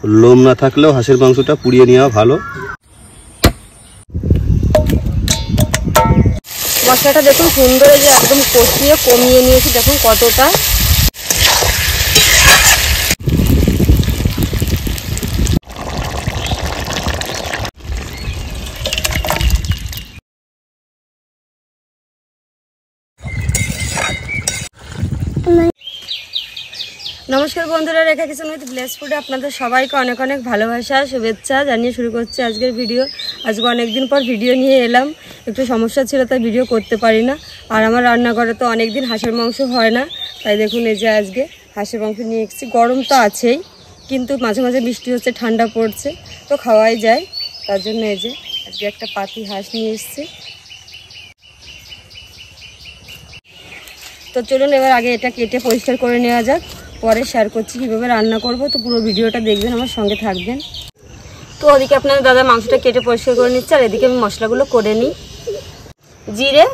লোম না থাকলেও হাঁসের মাংসটা পুড়িয়ে নেওয়া ভালো। মশলাটা দেখুন সুন্দর যে একদম কষিয়ে কমিয়ে নিয়েছি, দেখুন কতটা। নমস্কার বন্ধুরা, রেখা কিচেন উইথ ব্লেস ফুডে আপনাদের সবাইকে অনেক অনেক ভালোবাসা শুভেচ্ছা জানিয়ে শুরু করছি আজকের ভিডিও। আজকে অনেকদিন পর ভিডিও নিয়ে এলাম, একটু সমস্যা ছিল তাই ভিডিও করতে পারি না। আর আমার রান্নাঘরে তো অনেক দিন হাঁসের মাংস হয় না, তাই দেখুন এই যে আজকে হাঁসের মাংস নিয়ে এসেছি। গরম তো আছেই, কিন্তু মাঝে মাঝে বৃষ্টি হচ্ছে, ঠান্ডা পড়ছে, তো খাওয়াই যায়। তার জন্য এই যে আজকে একটা পাতি হাঁস নিয়ে এসেছি। তো চলুন এবার আগে এটা কেটে পরিষ্কার করে নেওয়া যাক, পরে শেয়ার করছি কীভাবে রান্না করব। তো পুরো ভিডিওটা দেখবেন, আমার সঙ্গে থাকবেন। তো ওদিকে আপনাদের দাদা মাংসটা কেটে পরিষ্কার করে নিচ্ছে, আর এদিকে আমি মশলাগুলো করে নিই। জিরে,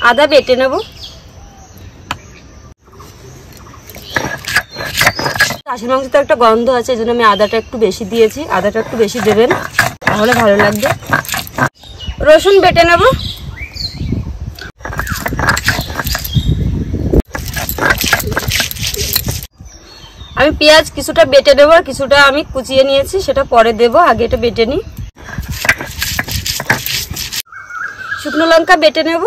আদা বেটে নেব। হাঁসের মাংস তো একটা গন্ধ আছে, এই জন্য আমি আদাটা একটু বেশি দিয়েছি। আদাটা একটু বেশি দেবেন, তাহলে ভালো লাগবে। রসুন বেটে নেব। আমি পেঁয়াজ কিছুটা বেটে দেবো, আর কিছুটা আমি কুচিয়ে নিয়েছি, সেটা পরে দেব, আগে এটা বেটে নিই। শুকনো লঙ্কা বেটে নেব।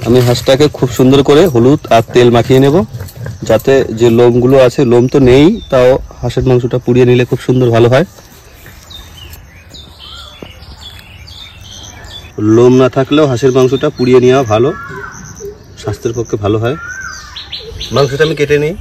আমি হাঁসটাকে খুব সুন্দর করে হলুদ আর তেল মাখিয়ে নেব, যাতে যে লোমগুলো আছে, লোম তো নেই, তাও হাঁসের মাংসটা পুড়িয়ে নিলে খুব সুন্দর ভালো হয়। লোম না থাকলেও হাঁসের মাংসটা পুড়িয়ে নেওয়া ভালো, স্বাস্থ্যের পক্ষে ভালো হয়। মাংসটা আমি কেটে নিই।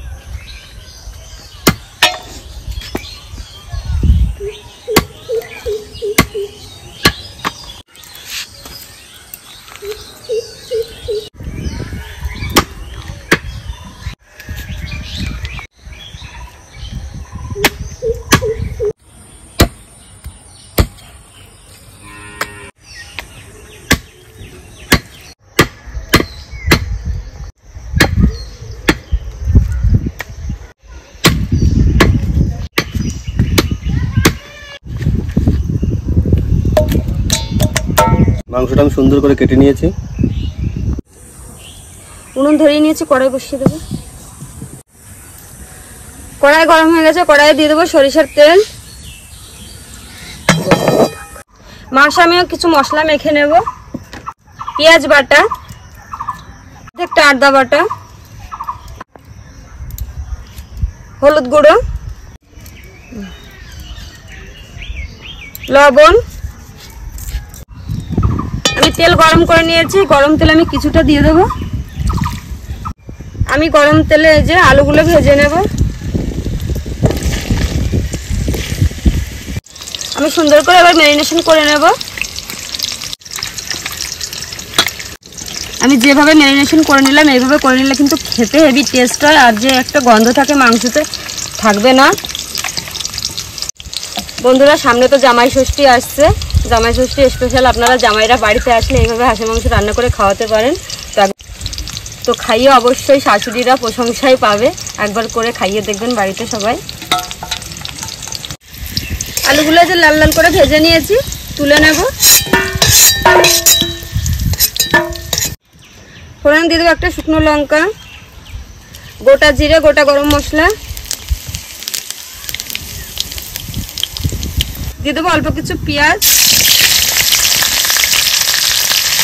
মাংসটা আমি সুন্দর করে কেটে নিয়েছি। উনুন ধরিয়ে নিয়েছি, কড়াই বসিয়ে দেবো। কড়াই গরম হয়ে গেছে, কড়াইয়ে দিয়ে দেবো সরিষার তেল। মাংস আমিও কিছু মশলা মেখে নেব। পেঁয়াজ বাটা, একটা আদা বাটা, হলুদ গুঁড়ো, লবণ। আমি তেল গরম করে নিয়েছি, গরম তেলে আমি কিছুটা দিয়ে দেবো। আমি গরম তেলে এই যে আলুগুলো ভেজে নেব। আমি সুন্দর করে এবার ম্যারিনেশন করে নেব। আমি যেভাবে ম্যারিনেশন করে নিলাম, এইভাবে করে নিলে কিন্তু খেতে হেভি টেস্ট হয়, আর যে একটা গন্ধ থাকে মাংসতে থাকবে না। বন্ধুরা, সামনে তো জামাই ষষ্ঠী আসছে। জামাই ষষ্ঠী স্পেশাল, আপনারা জামাইরা বাড়িতে আসলে এইভাবে হাঁসের মাংস রান্না করে খাওয়াতে পারেন। তো খাইয়ে অবশ্যই শাশুড়িরা প্রশংসাই পাবে, একবার করে খাইয়ে দেখবেন বাড়িতে সবাই। আলুগুলো যে লাল লাল করে ভেজে নিয়েছি, তুলে নেব। ফোড়ন দিয়ে দেবো একটা শুকনো লঙ্কা, গোটা জিরে, গোটা গরম মশলা দিয়ে দেবো, অল্প কিছু পেঁয়াজ।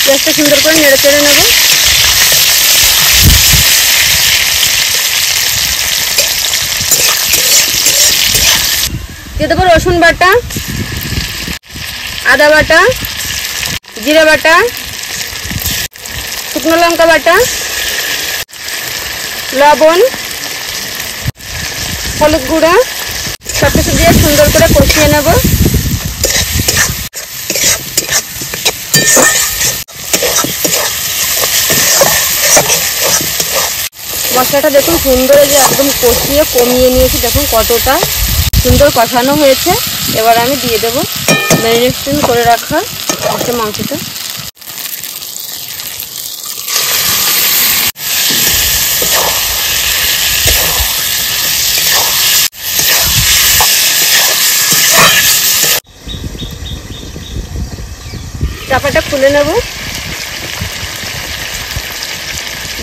পেঁয়াজটা সুন্দর করে নেড়ে চেড়ে নেব। দিয়ে দেবো রসুন বাটা, আদা বাটা, জিরে বাটা, শুকনো লঙ্কা বাটা, লবণ, হলুদ গুঁড়া, সব কিছু দিয়ে সুন্দর করে কষিয়ে নেব। মশলাটা দেখুন সুন্দর যে একদম কষিয়ে কমিয়ে নিয়েছি, দেখুন কতটা সুন্দর কষানো হয়েছে। এবার আমি দিয়ে দেবো ম্যারিনেশন করে রাখা হাঁসের মাংসটা। চাপাটা খুলে নেব,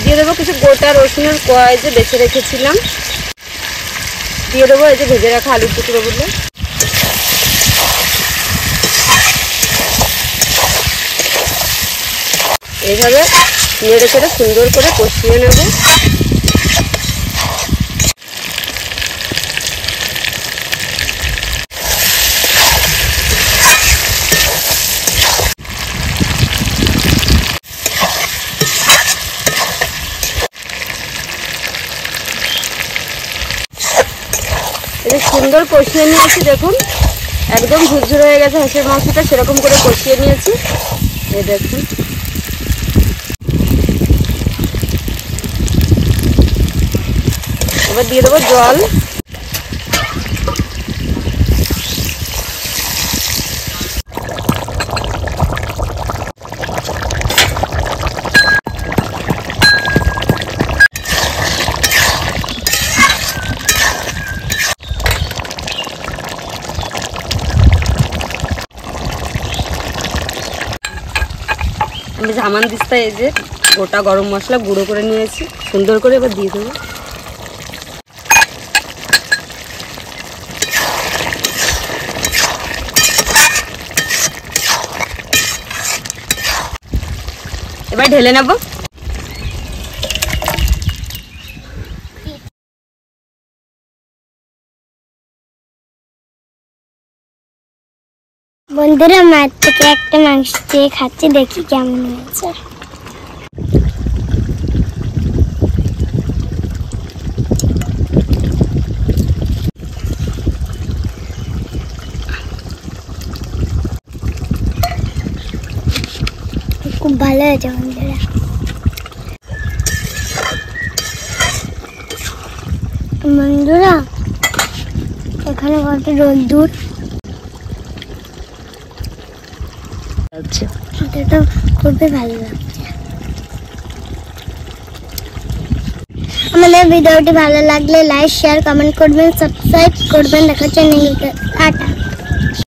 দিয়ে দেবো কিছু গোটা রসুনের কোয়া যে বেছে রেখেছিলাম, দিয়ে দেবো এই যে ভেজে রাখা আলুর টুকরোগুলো। এইভাবে নেড়ে চেড়ে সুন্দর করে কষিয়ে নেব। সুন্দর কষিয়ে নিয়েছি, দেখুন একদম ঝুরঝুর হয়ে গেছে হাঁসের মাংসটা, সেরকম করে কষিয়ে নিয়েছি। এই দেখুন এবার দিয়ে দেবো জল। আমি জামান দিস্তা এই যে গোটা গরম মশলা গুঁড়ো করে নিয়েছি, সুন্দর করে এবার দিয়ে দেবো। এবার ঢেলে নেব। বন্ধুরা মাছ থেকে একটা মাংস দিয়ে খাচ্ছি, দেখি কেমন হয়েছে। খুব ভালো হয়েছে বন্ধুরা। বন্ধুরা এখানে কত রোদ্দুর, এটা তো খুবই ভালো লাগছে। আমাদের ভিডিওটি ভালো লাগলে লাইক শেয়ার কমেন্ট করবেন, সাবস্ক্রাইব করবেন। দেখা হচ্ছে নেক্সট ভিডিওতে। টাটা।